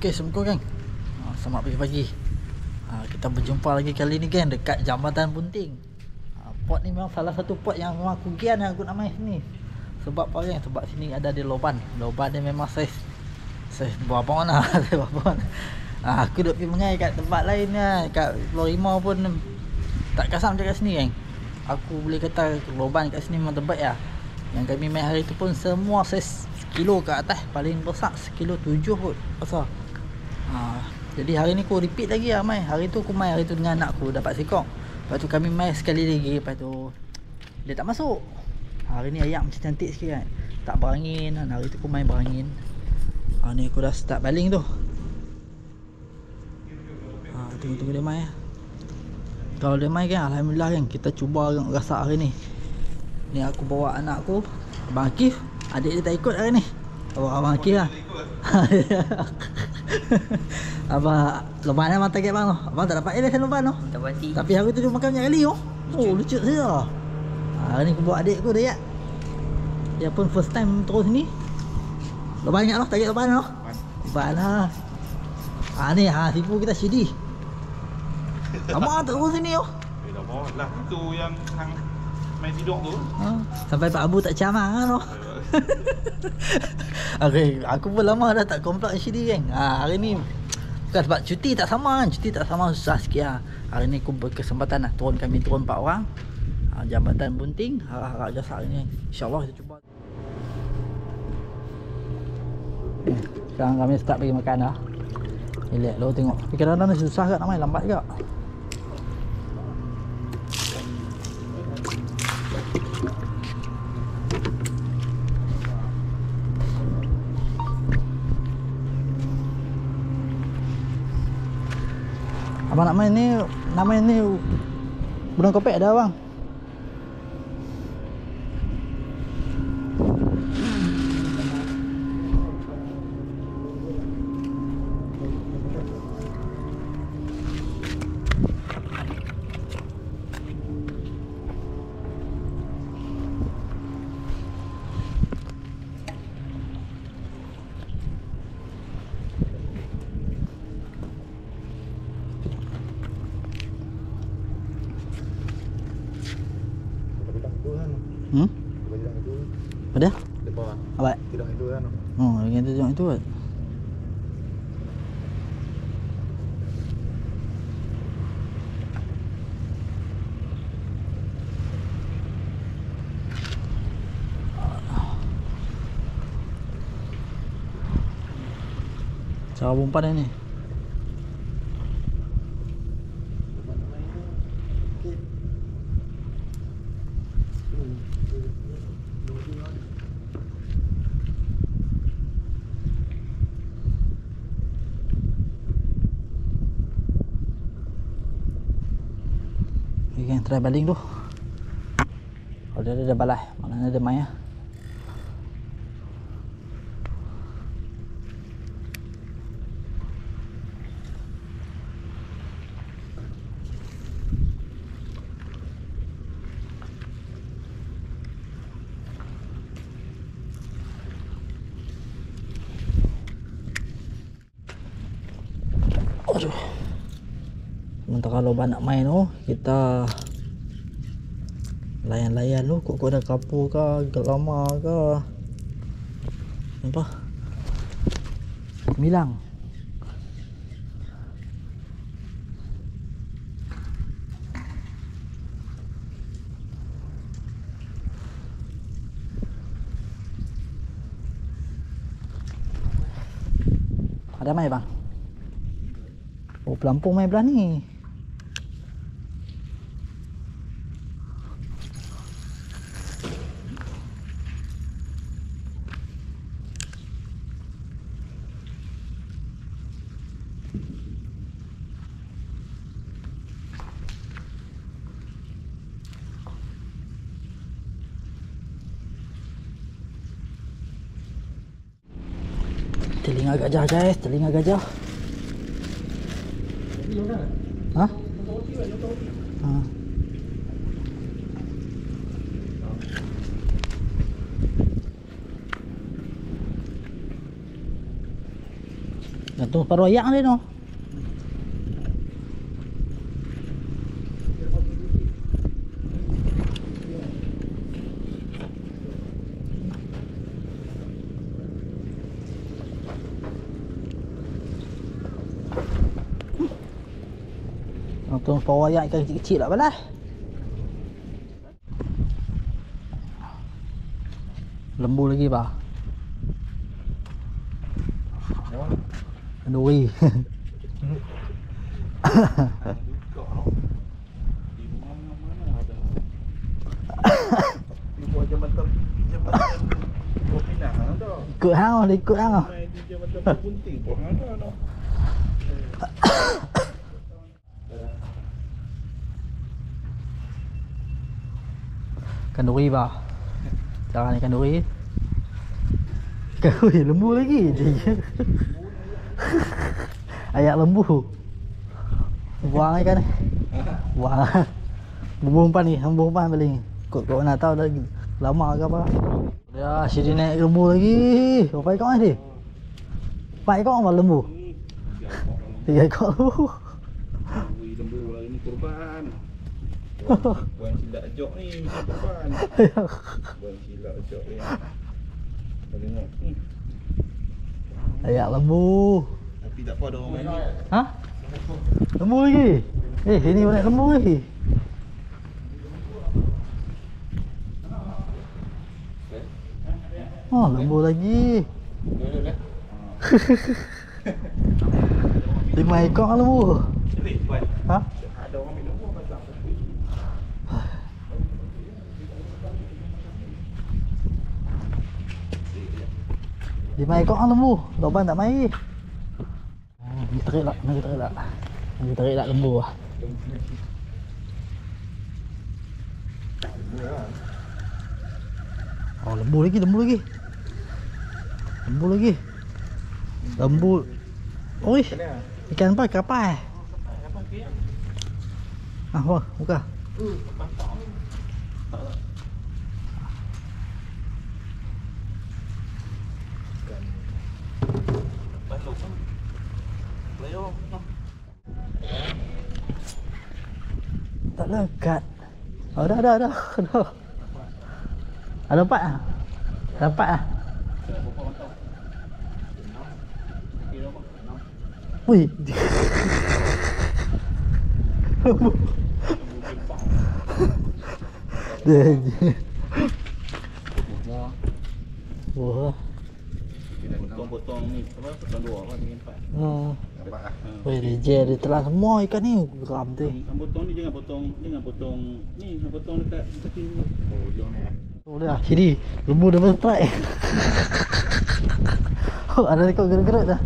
Okay, Assalamualaikum geng. Selamat pagi-pagi. Kita berjumpa lagi kali ni geng dekat Jambatan Bunting. Pot ni memang salah satu pot yang memang aku gian yang aku nak main sini. Sebab apa geng? Sebab sini ada di loban. Loban dia memang saiz berapa mana? Aku duk pergi mengai kat tempat lain lah, kat Pulau Rimau pun tak kasar macam kat sini geng. Aku boleh kata loban kat sini memang terbaik lah. Yang kami main hari tu pun semua saiz sekilo ke atas, paling besar sekilo 7 kot besar. Jadi hari ni aku repeat lagi lah main. Hari tu aku main, hari tu dengan anak aku dapat sekong. Lepas tu kami main sekali lagi, lepas tu dia tak masuk. Hari ni ayam macam cantik sikit kan, tak berangin. Hari tu aku main berangin. Ni aku dah start baling tu. Tunggu dia main. Kalau dia main kan, alhamdulillah kan, kita cuba rasa hari ni. Ni aku bawa anak aku, Abang Akif. Adik dia tak ikut hari ni. Abang Akif lah. Abang loban memang target bang tu. Abang tak dapat lesen loban tu. Tak pasti. Tapi hari tu dia makan banyak kali tu. Lucu saya. Hari ni aku bawa adik aku Dayat. Dia pun first time terus ni. Loban ingat lah, target loban tu. Loban lah. Ni sipu kita Syidi. Lama tak terus sini tu. Dah bawa lah tu yang hang main tidur tu. Sampai Pak Abu tak camang kan tu. Okay, aku pun lama dah tak komplak Syidi geng. Hari ni bukan sebab cuti tak sama kan. Cuti tak sama susah sikit lah. Hari ni aku berkesempatan lah. Kami turun 4 orang. Jambatan Bunting. Harap-harap jasa hari ni. InsyaAllah kita cuba. Sekarang kami start pergi makan lah. Relax lo tengok. Tapi kadang-kadang susah kat nak main, lambat juga. Abang nak main ni Budang Kopek ada abang. Ada? Depan. Apa? Tidak itu kan. Dengan tu itu kan. Cara umpan ni. Try baling tu. Kalau dia ada balai, maknanya ada main lah. Aduh. Sementara loban nak main tu, kita layan-layan lu, kok ada kapur ke, gelama ke. Apa? Milang. Ada main bang? Pelampung main belah ni. Telinga gajah guys, telinga gajah. Ha? Gantung paruh ayak dia no. Gantung paruh ayak ikan kecil-kecil lah balas. Lembu lagi bah. Kenduri. Ikut hang lah, ikut hang lah. Kenduri bah. Cara ni kenduri. Kenduri lembu lagi. Ayak lembu. Buang ikan ni. Buang. Bumbung umpan ni, bumbung umpan paling. Kau nak tahu dah lama ke apa. Ya, sini naik lembu lagi. Berapa ekor ni? 4 ekor apa lembu? 3 ekor lembu. Lembu lah ini korban. Buang silap jok ni mesti korban. Buang silap jok ni. Tengok. Ayak lembu. Tapi tak apa ada orang main ni. Ha? Lembu lagi? Sini banyak lembu lagi. Oh, lembu lagi. 5 ekor lembu. Ha? Ada orang main lembu pasang. 5 ekor lembu. Loban tak mai. Ni tarik lah, ni tarik lah. Ni tarik lah lembu lah. Oh, lembu lagi, lembu lagi. Lembu lagi. Lembu. Oi. Ikan apa? Kapai. Ah, wah, buka. Tak lekat. Oh, dah. Ada 4 ah. Dapat ah. Wih. Dia. Wah. Potong-potong ni, apa? Potong 2 kan dengan 4. Dapat ah. Weh, dia telan semua ikan ni geram tu. Potong ni jangan potong ni, jangan potong dekat sini. Oh, jangan. Oh dah, sini. Lembu dah strike. Oh, ada rekod gerak-gerak dah.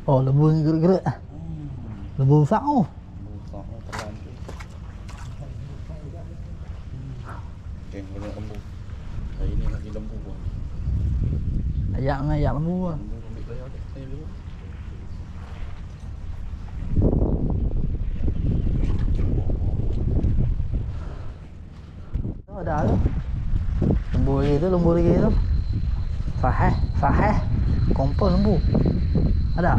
Oh, lembu ni gerak-gerak. Lembu besar tu. Okey, banyak lembu. Hari ni lagi lembu pun. Ayak lembu lah. Ambil bayar dah. Saya dulu. Oh, dah tu. Lembu lagi tu. Sahih. Confirm lembu. Ada?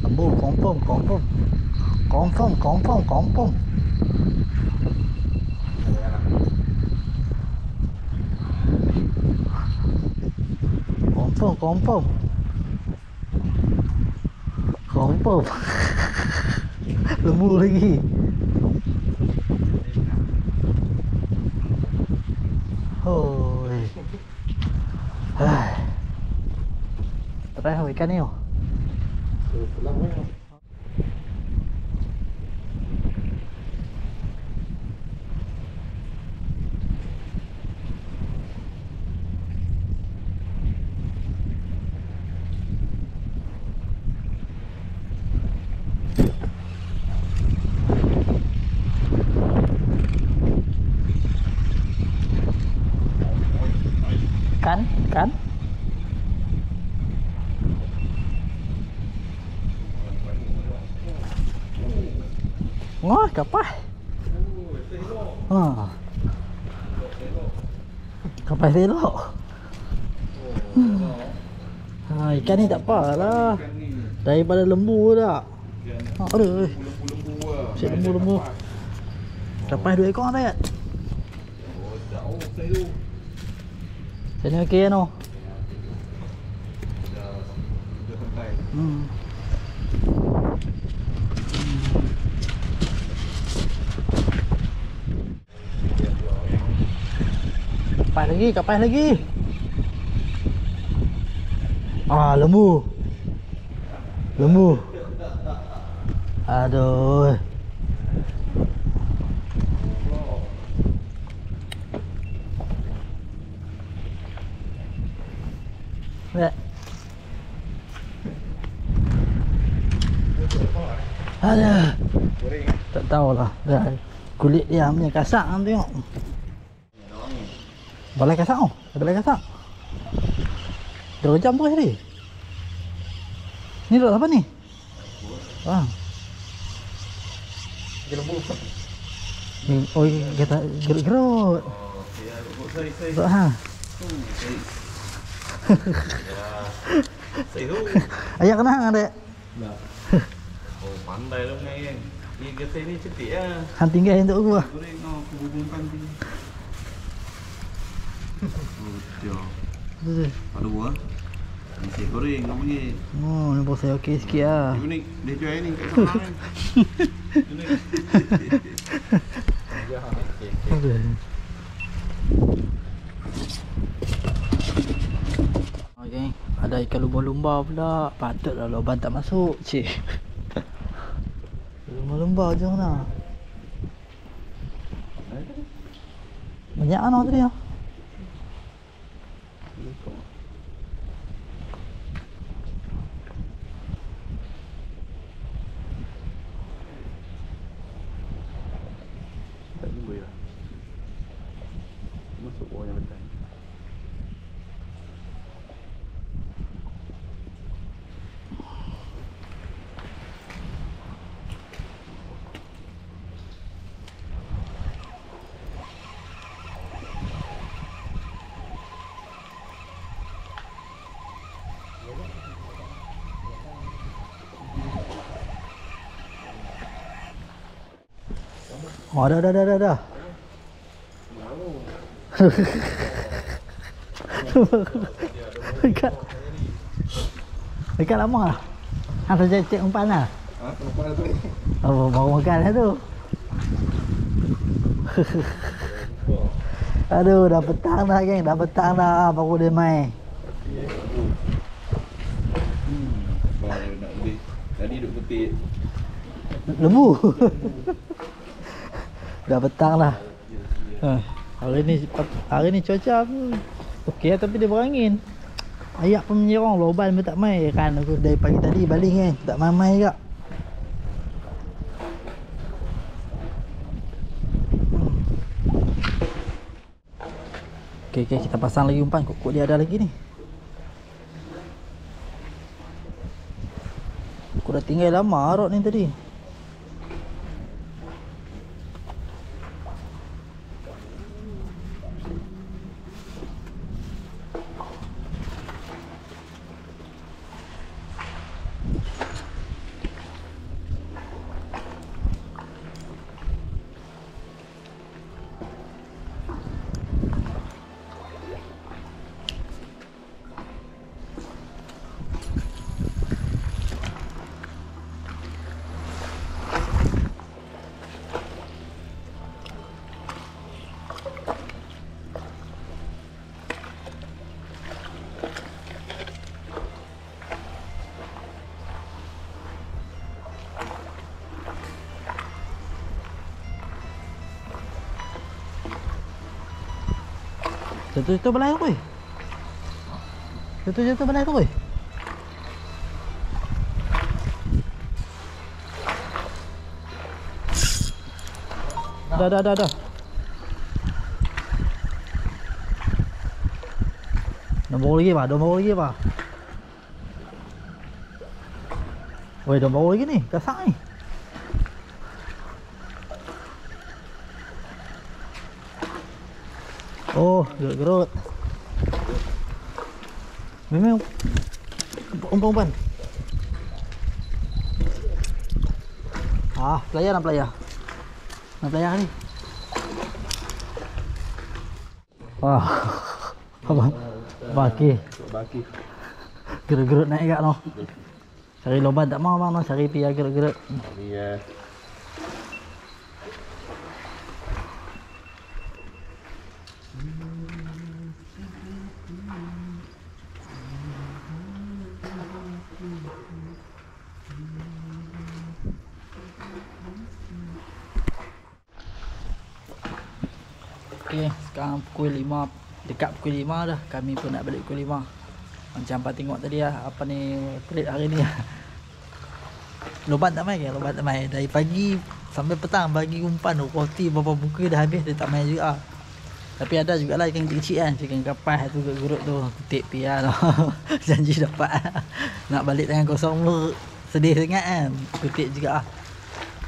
Lembu confirm. Confirm. Confirm. Lembu lagi. Hoi. Hai. Try ikan ni. Kan? Wah, kapai. Kapai selok. Ikan ni tak apa lah. Ikan ni. Daripada lembu tak. Ikan Ada. lembu-lembu lah. Cik lembu-lembu. Lepas 2 ekor ada. Oh, jauh saya tu. Sini okey kan oh. Dah santai. Kapas lagi. Ah, lembu. Aduh. Lihat. Ada. Goreng. Tak tahulah. Dah. Kulit dia punya kasak kan tengok. Balai kasak oh. Balai kasak. 2 jam tu hari. Ni duduk apa ni? Wah. Lembu. Ni oi kata gerut-gerut. Saya. Tak ha. Saya tu. Ayah kena hang dek. Nah. Oh, pandai lu kan. Ni getai ni cetik ah. Hang tinggal untuk aku ah. Goreng no, aku hubungkan tu. Oh, ada buah. Ni saya goreng kamu ni. Oh, ni bos saya okey sikit ah. Ni unik, dia jual ni kat sana ni. Unik. Ya, okey. Aduh. Okey, ada ikan lumba-lumba pula. Patutlah lubang tak masuk. Cik. Lumba-lumba je mana? Banyak anak tadi ah. Tak tunggu ya. Masuk bawah yang betul. Oh, dah. Dekat lama lah. Hang saja cek umpan lah. Ah, umpan tu ni. Oh, baru makan lah tu. Aduh, dah petang dah geng. Dah petang dah baru dia main. Baru nak beli. Tadi duk petik. Lembu. Dah petang lah. Hari ni cuaca okey tapi dia berangin. Ayak pun menyerang, loban pun tak main kan. Aku dari pagi tadi baling kan. Tak main-main juga. Okey, kita pasang lagi umpan. Kok dia ada lagi ni. Aku dah tinggal lama rod ni tadi. Jatuh balai tu oi. Jatuh balai tu oi. Dah. Nombor lagi pak. Woi, nombor lagi ni, kasak ni. Oh, gerut. Memang Umpan. Pelayar nak pelayar. Nak pelayar ni. Wah. Abang. Baki. Baki. Gerut-gerut naik kat noh. Cari loban tak mau bang noh, cari pia gerut-gerut. Iya. Okey, sekarang pukul 5, dekat pukul 5 dah. Kami pun nak balik pukul 5. Macam apa tengok tadi lah, apa ni trade hari ni lah. Loban tak main ke? Loban tak main. Dari pagi sampai petang bagi umpan roti berapa buka dah habis, dia tak main juga. Tapi ada jugalah ikan kecil kan, ikan kapas tu gerut tu, kutip pia tu. Janji dapat. Nak balik tangan kosong pun sedih sangat kan. Kutip juga ah.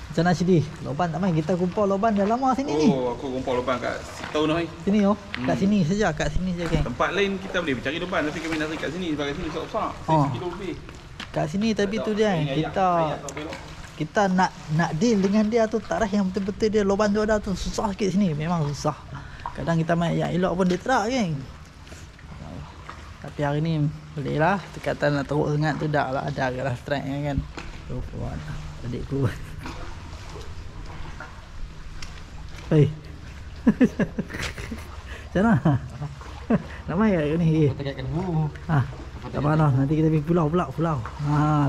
Macam mana Sidi? Loban tak main, kita kumpul loban dah lama sini ni. Oh, aku kumpul loban kat situ noh. Sini oh. Kat sini saja, kat sini saja geng. Tempat lain kita boleh cari loban, tapi kami nak cari kat sini sebab kat sini besar-besar. Oh. 1 kilo lebih. Kat sini tapi tu dia kita nak deal dengan dia tu tarikh yang betul-betul dia loban tu ada tu susah sikit sini, memang susah. Kadang kita main yang elok pun dia tak geng. Tapi hari ni boleh lah, kata nak teruk sangat tu dah lah, ada lah strike kan. Lupa adikku. Hei. Macam mana? Nak main kat ni? Tegakkan dulu. Tak apa lah, nanti kita pergi pulau.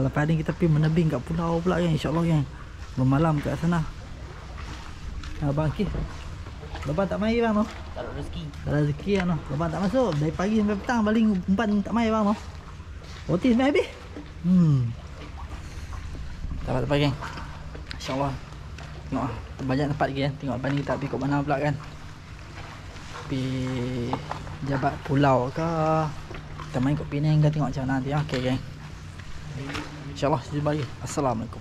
Lepas ni kita pergi menebing kat pulau pula kan, insyaAllah kan. Bermalam kat sana. Abang Kih, loban tak main bang no? Tak ada rezeki. Tak ada rezeki kan no? Loban tak masuk, dari pagi sampai petang paling umpan tak main bang no? Roti sampai habis. Tak apa geng, insyaAllah. Tengok lah, banyak tempat lagi kan. Tengok lepas ni kita pergi kat mana pula kan. Pergi Jabat Pulau ke, kita main kat Penang ke, tengok macam mana nanti. Okay geng, InsyaAllah jumpa lagi. Assalamualaikum.